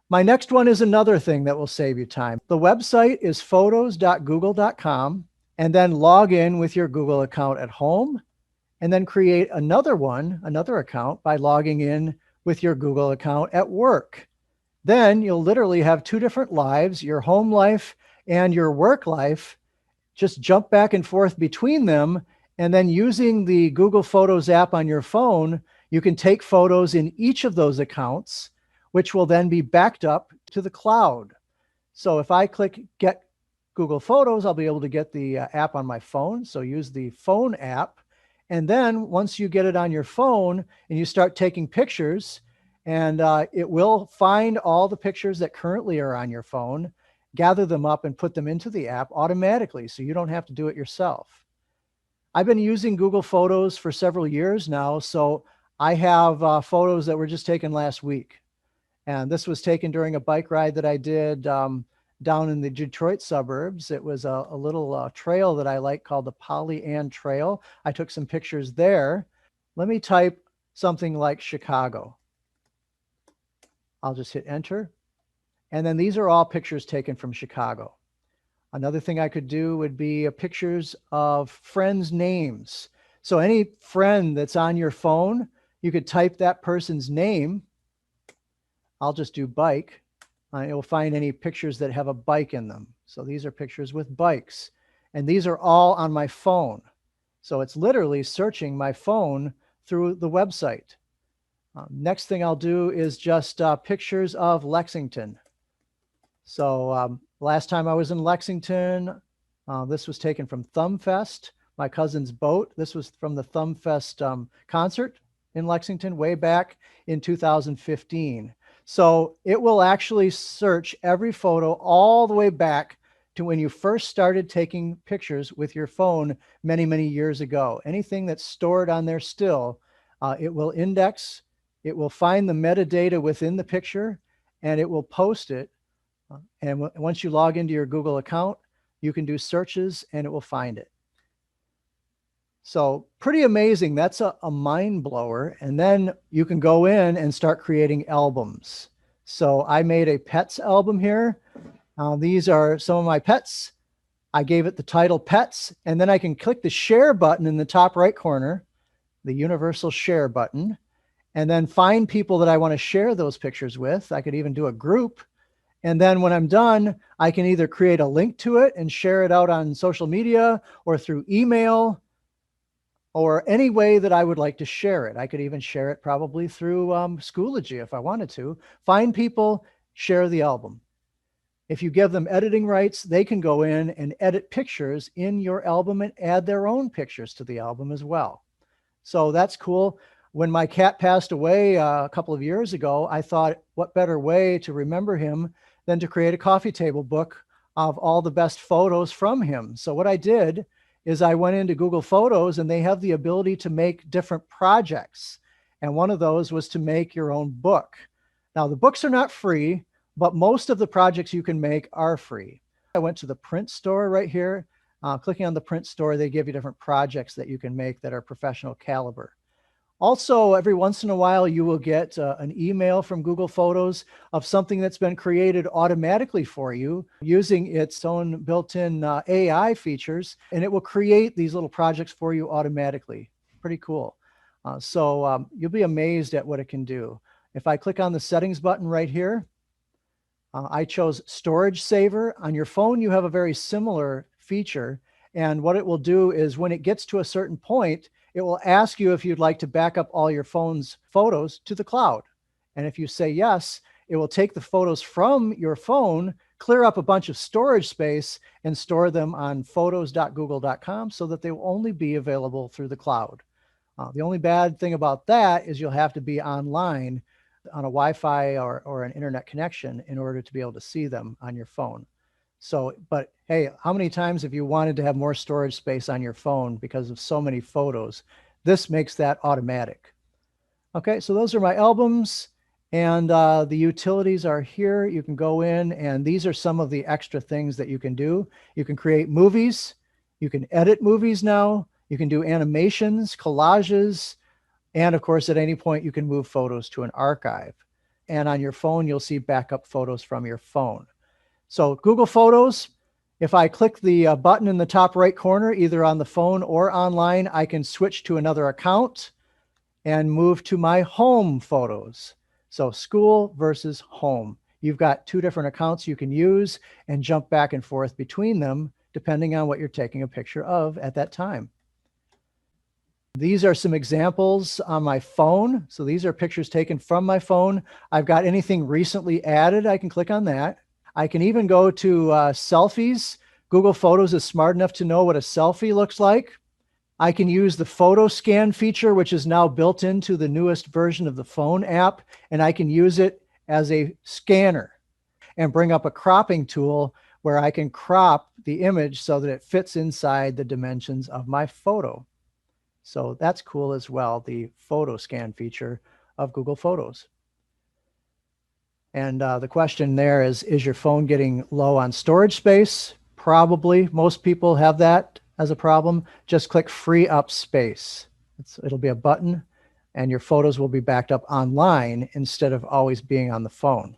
My next one is another thing that will save you time. The website is photos.google.com, and then log in with your Google account at home, and then create another account by logging in with your Google account at work. Then you'll literally have two different lives, your home life and your work life. Just jump back and forth between them. And then using the Google Photos app on your phone, you can take photos in each of those accounts, which will then be backed up to the cloud. So if I click Get Google Photos, I'll be able to get the app on my phone. So use the phone app. And then once you get it on your phone and you start taking pictures, and it will find all the pictures that currently are on your phone, gather them up and put them into the app automatically, so you don't have to do it yourself. I've been using Google Photos for several years now, so I have photos that were just taken last week. And this was taken during a bike ride that I did down in the Detroit suburbs. It was a little trail that I like called the Polly Ann Trail. I took some pictures there. Let me type something like Chicago. I'll just hit enter. And then these are all pictures taken from Chicago. Another thing I could do would be pictures of friends' names. So any friend that's on your phone, you could type that person's name. I'll just do bike. It will find any pictures that have a bike in them. So these are pictures with bikes. And these are all on my phone. So it's literally searching my phone through the website. Next thing I'll do is just pictures of Lexington. So last time I was in Lexington, this was taken from ThumbFest, my cousin's boat. This was from the ThumbFest concert in Lexington way back in 2015. So it will actually search every photo all the way back to when you first started taking pictures with your phone many, many years ago. Anything that's stored on there still, it will index. It will find the metadata within the picture, and it will post it. And once you log into your Google account, you can do searches and it will find it. So pretty amazing. That's a mind blower. And then you can go in and start creating albums. So I made a pets album here. These are some of my pets. I gave it the title Pets, and then I can click the share button in the top right corner, the universal share button, and then find people that I want to share those pictures with. I could even do a group. And then when I'm done, I can either create a link to it and share it out on social media or through email or any way that I would like to share it. I could even share it probably through Schoology if I wanted to. Find people, share the album. If you give them editing rights, they can go in and edit pictures in your album and add their own pictures to the album as well. So that's cool. When my cat passed away a couple of years ago, I thought, what better way to remember him than to create a coffee table book of all the best photos from him. So what I did is I went into Google Photos, and they have the ability to make different projects. And one of those was to make your own book. Now, the books are not free, but most of the projects you can make are free. I went to the print store right here. Clicking on the print store, they give you different projects that you can make that are professional caliber. Also, every once in a while, you will get an email from Google Photos of something that's been created automatically for you using its own built-in AI features, and it will create these little projects for you automatically. Pretty cool. You'll be amazed at what it can do. If I click on the settings button right here, I chose Storage Saver. On your phone, you have a very similar feature, and what it will do is when it gets to a certain point, it will ask you if you'd like to back up all your phone's photos to the cloud. And if you say yes, it will take the photos from your phone, clear up a bunch of storage space, and store them on photos.google.com so that they will only be available through the cloud. The only bad thing about that is you'll have to be online on a Wi-Fi or an internet connection in order to be able to see them on your phone. So, but hey, how many times have you wanted to have more storage space on your phone because of so many photos? This makes that automatic. Okay, so those are my albums, and the utilities are here. You can go in, and these are some of the extra things that you can do. You can create movies. You can edit movies now. You can do animations, collages, and of course, at any point, you can move photos to an archive. and on your phone, you'll see backup photos from your phone. So Google Photos, if I click the button in the top right corner, either on the phone or online, I can switch to another account and move to my home photos. So school versus home. You've got two different accounts you can use and jump back and forth between them, depending on what you're taking a picture of at that time. These are some examples on my phone. So these are pictures taken from my phone. I've got anything recently added. I can click on that. I can even go to selfies. Google Photos is smart enough to know what a selfie looks like. I can use the photo scan feature, which is now built into the newest version of the phone app, and I can use it as a scanner and bring up a cropping tool where I can crop the image so that it fits inside the dimensions of my photo. So that's cool as well, the photo scan feature of Google Photos. And the question there is your phone getting low on storage space? Probably. Most people have that as a problem. Just click free up space. It'll be a button and your photos will be backed up online instead of always being on the phone.